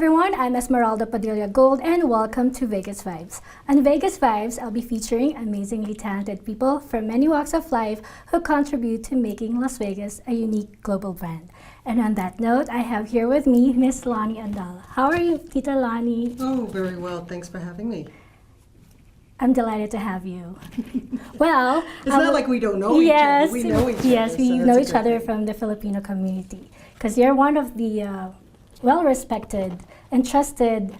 everyone, I'm Esmeralda Padilla Gold and welcome to Vegas Vibes. On Vegas Vibes, I'll be featuring amazingly talented people from many walks of life who contribute to making Las Vegas a unique global brand. And on that note, I have here with me Miss Lonnie Andal. How are you, Tita Lonnie? Oh, very well. Thanks for having me. I'm delighted to have you. Well, it's not like we don't know each other. We know each other. Yes, we so know each other from the Filipino community because you're one of the well-respected and trusted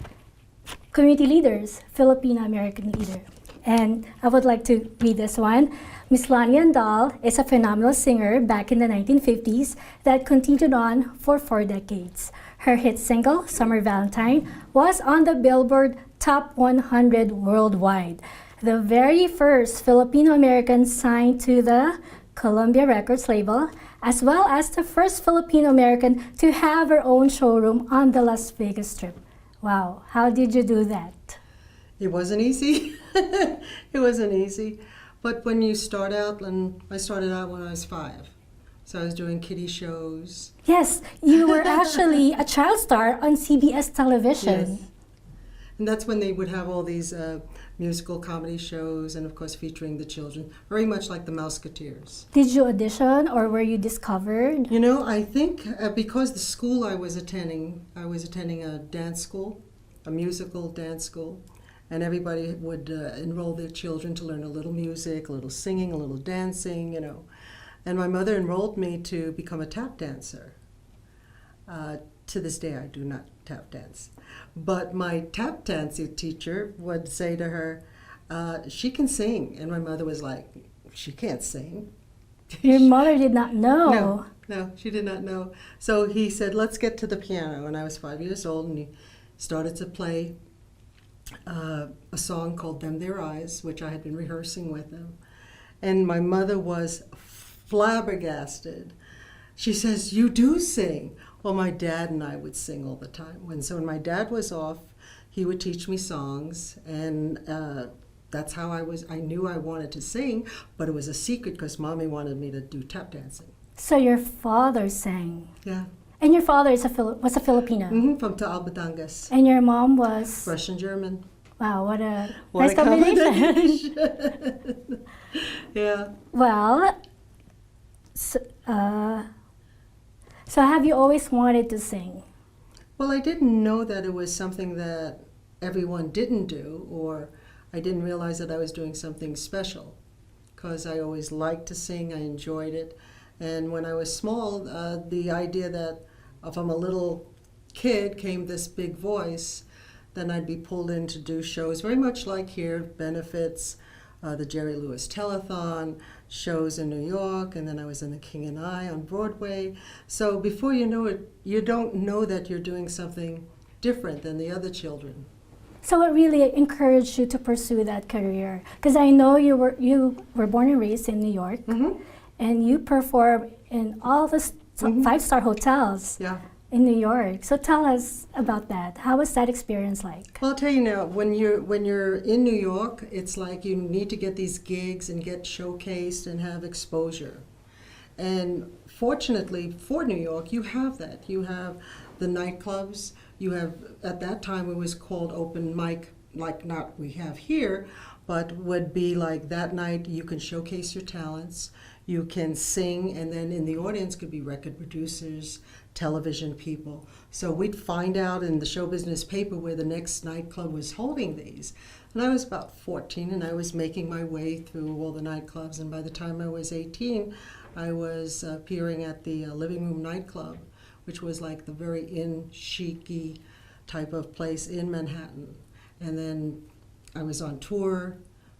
community leaders, Filipino-American leader. And I would like to read this one. Miss Lonnie Andal is a phenomenal singer back in the 1950s that continued on for 4 decades. Her hit single, Summer Valentine, was on the Billboard Top 100 worldwide. The very first Filipino-American signed to the Columbia Records label, as well as the first Filipino-American to have her own showroom on the Las Vegas Strip. Wow, how did you do that? It wasn't easy. It wasn't easy. But when you start out, and I started out when I was 5. So I was doing kiddie shows. Yes, you were actually a child star on CBS television. Yes. And that's when they would have all these musical comedy shows and of course featuring the children, very much like the Mouseketeers. Did you audition or were you discovered? You know, I think because the school I was attending a dance school, a musical dance school, and everybody would enroll their children to learn a little music, a little singing, a little dancing, you know. And my mother enrolled me to become a tap dancer. To this day, I do not tap dance. But my tap dancing teacher would say to her, she can sing. And my mother was like, she can't sing. Your mother did not know. No, she did not know. So he said, let's get to the piano. And I was 5 years old, and he started to play a song called Them Their Eyes, which I had been rehearsing with him. And my mother was flabbergasted. She says, you do sing. Well, my dad and I would sing all the time. So when my dad was off, he would teach me songs, and that's how I knew I wanted to sing, but it was a secret because Mommy wanted me to do tap dancing. So your father sang? Yeah. And your father was a Filipino? Mm-hmm, from Taal, Batangas. And your mom was? Russian German. Wow, what a What nice combination. Yeah. Well, so have you always wanted to sing? Well, I didn't know that it was something that everyone didn't do, or I didn't realize that I was doing something special, because I always liked to sing, I enjoyed it. And when I was small, the idea that from a little kid came this big voice, then I'd be pulled in to do shows, very much like here, benefits, the Jerry Lewis Telethon, shows in New York, and then I was in The King and I on Broadway. So before you know it, you don't know that you're doing something different than the other children. So what really encouraged you to pursue that career? Because I know you were born and raised in New York, Mm-hmm. and you perform in all the five-star hotels. Yeah. In New York. So tell us about that. How was that experience like? Well, I'll tell you now, when you're in New York, it's like you need to get these gigs and get showcased and have exposure. And fortunately for New York, you have that. You have the nightclubs. You have, at that time it was called open mic, like not we have here, but would be like that night you can showcase your talents, you can sing, and then in the audience could be record producers, television people. So we'd find out in the show business paper where the next nightclub was holding these. And I was about 14, and I was making my way through all the nightclubs, and by the time I was 18, I was appearing at the Living Room nightclub, which was like the very chic-y type of place in Manhattan. And then I was on tour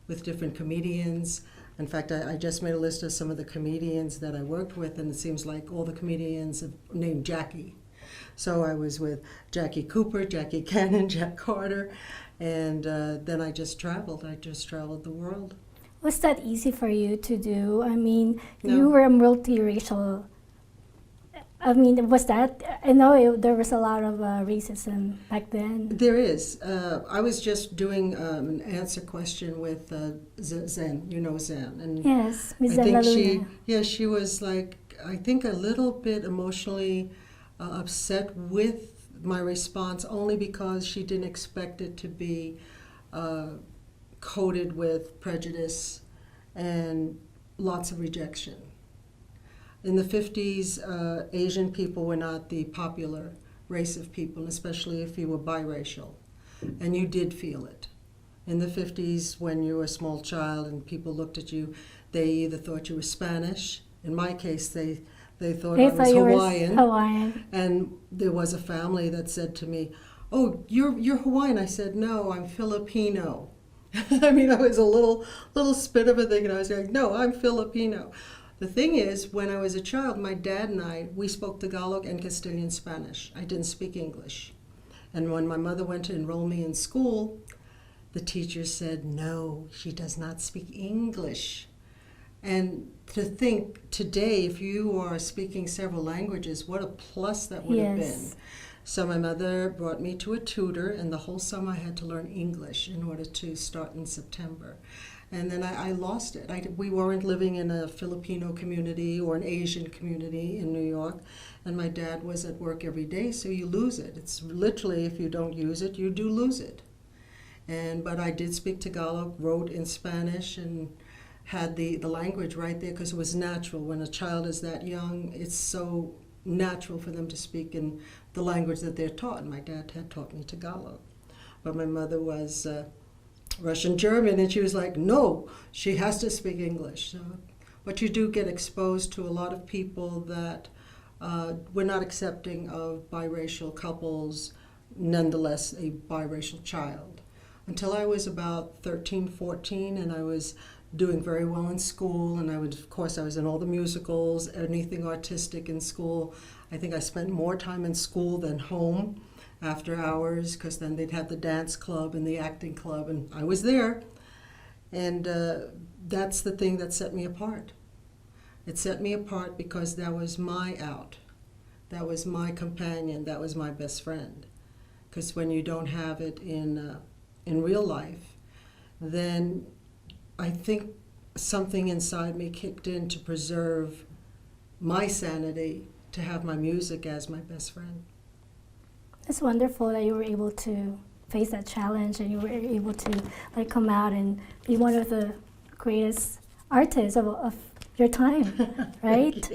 with different comedians. In fact, I just made a list of some of the comedians that I worked with, and it seems like all the comedians have named Jackie. So I was with Jackie Cooper, Jackie Cannon, Jack Carter, and then I just traveled the world. Was that easy for you to do? I mean, No. you were a multiracial. I mean, was that, I know there was a lot of racism back then. There is. I was just doing an answer question with Zen, you know Zen. And Yes, Ms. I think Luna. she was like, I think a little bit emotionally upset with my response only because she didn't expect it to be coated with prejudice and lots of rejection. In the 50s, Asian people were not the popular race of people, especially if you were biracial, and you did feel it. In the 50s, when you were a small child and people looked at you, they either thought you were Spanish. In my case, they thought I was Hawaiian. And there was a family that said to me, "Oh, you're Hawaiian." I said, "No, I'm Filipino." I mean, I was a little spit of a thing, and I was like, "No, I'm Filipino." The thing is, when I was a child, my dad and we spoke Tagalog and Castilian Spanish. I didn't speak English. And when my mother went to enroll me in school, the teacher said, "No, she does not speak English." And to think today, if you are speaking several languages, what a plus that would have been. So my mother brought me to a tutor, and the whole summer I had to learn English in order to start in September. And then I lost it. We weren't living in a Filipino community or an Asian community in New York, and my dad was at work every day, so you lose it. It's literally, if you don't use it, you do lose it. But I did speak Tagalog, wrote in Spanish, and had the language right there because it was natural. When a child is that young, it's so natural for them to speak in the language that they're taught. And my dad had taught me Tagalog. But my mother was Russian German, and she was like, "No, she has to speak English." So, but you do get exposed to a lot of people that were not accepting of biracial couples, nonetheless a biracial child. Until I was about 13, 14, and I was doing very well in school, and I was in all the musicals, anything artistic in school. I think I spent more time in school than home after hours, because then they'd have the dance club and the acting club, and I was there. And that's the thing that set me apart. It set me apart because that was my out. That was my companion. That was my best friend. Because when you don't have it in real life, then I think something inside me kicked in to preserve my sanity, to have my music as my best friend. It's wonderful that you were able to face that challenge and you were able to come out and be one of the greatest artists of your time, right?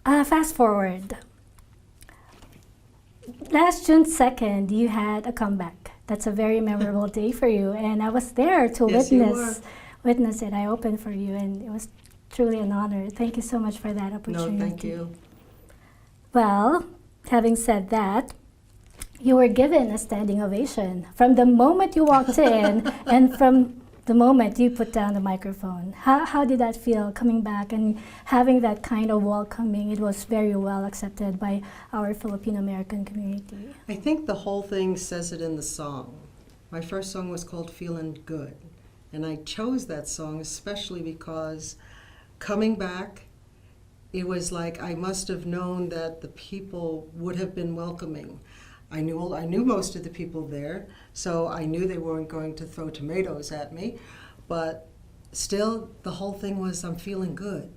Fast forward. Last June 2nd, you had a comeback. That's a very memorable day for you, and I was there to witness it. I opened for you, and it was truly an honor. Thank you so much for that opportunity. No, thank you. Well, having said that, you were given a standing ovation from the moment you walked in and from the moment you put down the microphone. How did that feel, coming back and having that kind of welcoming? It was very well accepted by our Filipino-American community. I think the whole thing says it in the song. My first song was called Feelin' Good, and I chose that song especially because coming back, it was like I must have known that the people would have been welcoming. I knew most of the people there, so I knew they weren't going to throw tomatoes at me, but still the whole thing was I'm feeling good.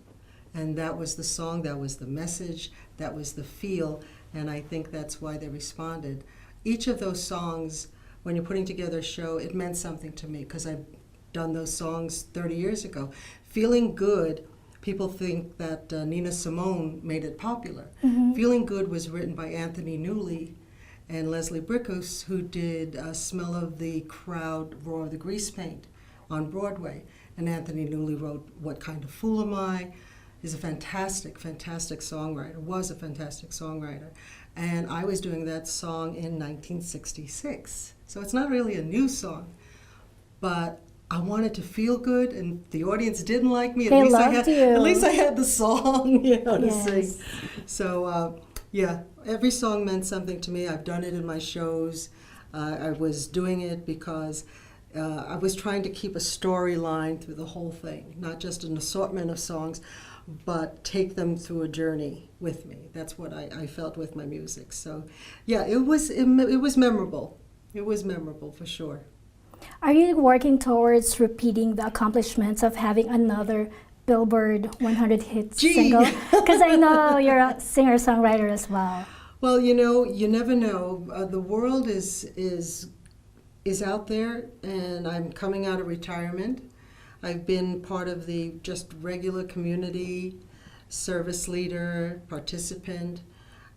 And that was the song, that was the message, that was the feel, and I think that's why they responded. Each of those songs, when you're putting together a show, it meant something to me because I've done those songs 30 years ago. Feeling Good, people think that Nina Simone made it popular. Mm-hmm. Feeling Good was written by Anthony Newley and Leslie Bricusse, who did Smell of the Crowd, Roar of the Grease Paint on Broadway. And Anthony Newley wrote What Kind of Fool Am I? He's a fantastic, fantastic songwriter, was a fantastic songwriter. And I was doing that song in 1966. So it's not really a new song, but I wanted to feel good, and the audience didn't like me. They loved you. At least I had the song, to Yes. sing. So, every song meant something to me. I've done it in my shows. I was doing it because I was trying to keep a storyline through the whole thing, not just an assortment of songs, but take them through a journey with me. That's what I felt with my music. So, it was memorable. It was memorable for sure. Are you working towards repeating the accomplishments of having another Billboard 100 hit single? Because I know you're a singer-songwriter as well. Well, you never know. The world is out there, and I'm coming out of retirement. I've been part of the just regular community service leader, participant.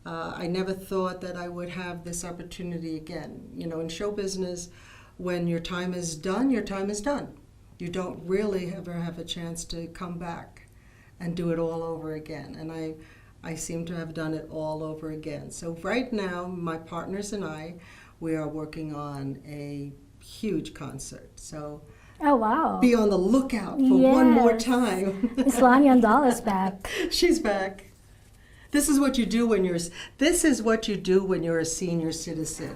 I never thought that I would have this opportunity again. In show business, when your time is done, your time is done. You don't really ever have a chance to come back and do it all over again. And I seem to have done it all over again. So right now, my partners and I, we are working on a huge concert. So Oh, wow. be on the lookout for one more time. Miss Lani Andal is back. She's back. This is what you do when you're a senior citizen.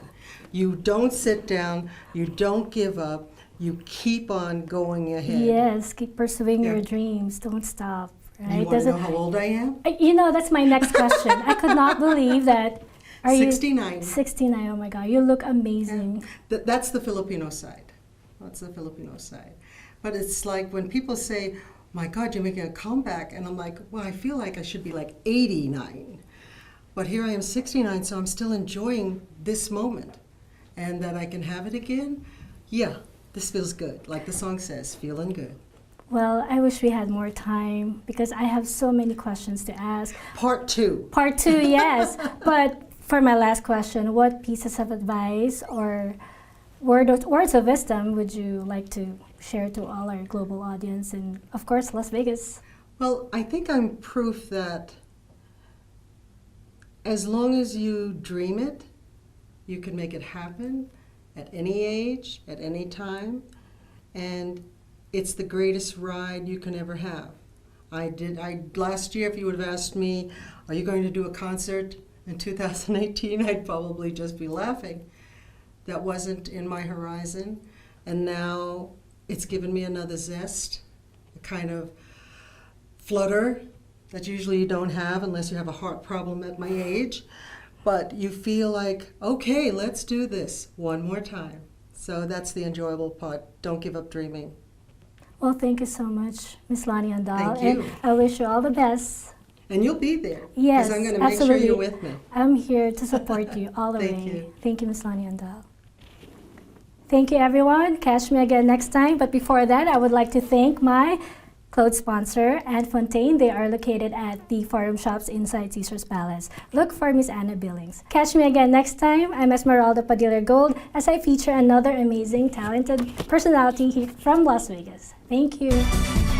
You don't sit down, you don't give up, you keep on going ahead. Yes, keep pursuing Yeah. your dreams. Don't stop. Right? You want to know how old I am? That's my next question. I could not believe that. Are 69. you 69? Oh my God, you look amazing. That's the Filipino side. That's the Filipino side. But it's like when people say, my God, you're making a comeback. And I'm like, well, I feel like I should be like 89. But here I am 69, so I'm still enjoying this moment. And that I can have it again, yeah, this feels good. Like the song says, feeling good. Well, I wish we had more time because I have so many questions to ask. Part 2. Part 2, yes. But for my last question, what pieces of advice or words of wisdom would you like to share to all our global audience and, of course, Las Vegas? Well, I think I'm proof that as long as you dream it, you can make it happen at any age, at any time, and it's the greatest ride you can ever have. Last year, if you would have asked me, are you going to do a concert in 2018, I'd probably just be laughing. That wasn't in my horizon, and now it's given me another zest, a kind of flutter that usually you don't have unless you have a heart problem at my age. But you feel like, okay, let's do this one more time. So that's the enjoyable part. Don't give up dreaming. Well, thank you so much, Miss Lani Andal. Thank you. And I wish you all the best. And you'll be there. Yes, because I'm going to make absolutely. sure you're with me. I'm here to support you all the Thank way. you. Thank you, Miss Lani Andal. Thank you, everyone. Catch me again next time. But before that, I would like to thank my clothes sponsor, Ed Fontaine. They are located at the Forum Shops inside Caesar's Palace. Look for Miss Anna Billings. Catch me again next time. I'm Esmeralda Padilla Gold as I feature another amazing, talented personality here from Las Vegas. Thank you.